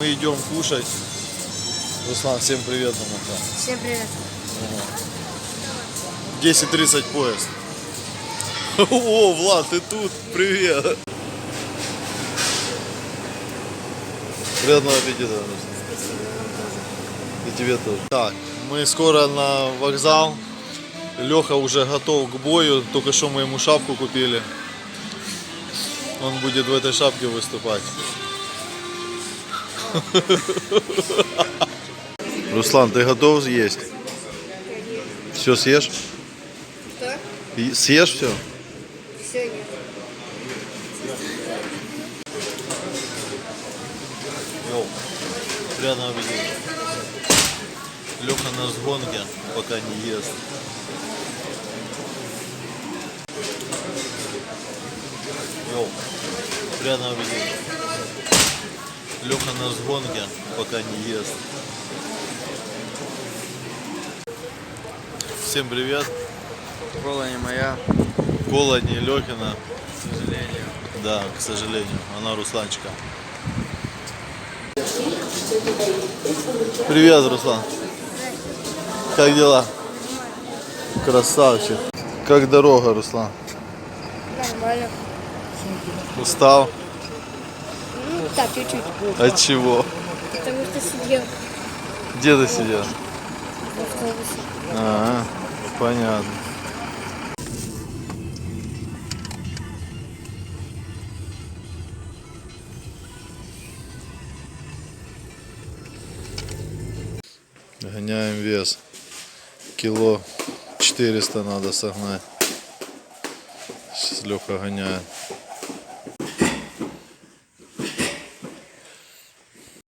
Мы идем кушать. Руслан, всем привет. Всем привет. 10:30 поезд. О, Влад, ты тут. Привет. Приятного аппетита, Руслан. И тебе тоже. Так, мы скоро на вокзал. Леха уже готов к бою. Только что мы ему шапку купили. Он будет в этой шапке выступать. Руслан, ты готов съесть? Все съешь? Что? Съешь все? Все нет. Йоу, приятного аппетита. Леха на сгонке, пока не ест. Йоу, приятного аппетита. Леха на сгонке, пока не ест. Всем привет. Кола не моя, Кола не Лехина. к сожалению. Да, к сожалению. Она Русланчика. Привет, Руслан. Как дела? Красавчик. Как дорога, Руслан? Нормально. Устал? Ну, так, чуть-чуть. От чего? Потому что сидел Где ты сидел? в автобусе. А, понятно. Гоняем вес. Кило 400 надо согнать. Сейчас Леха гоняет.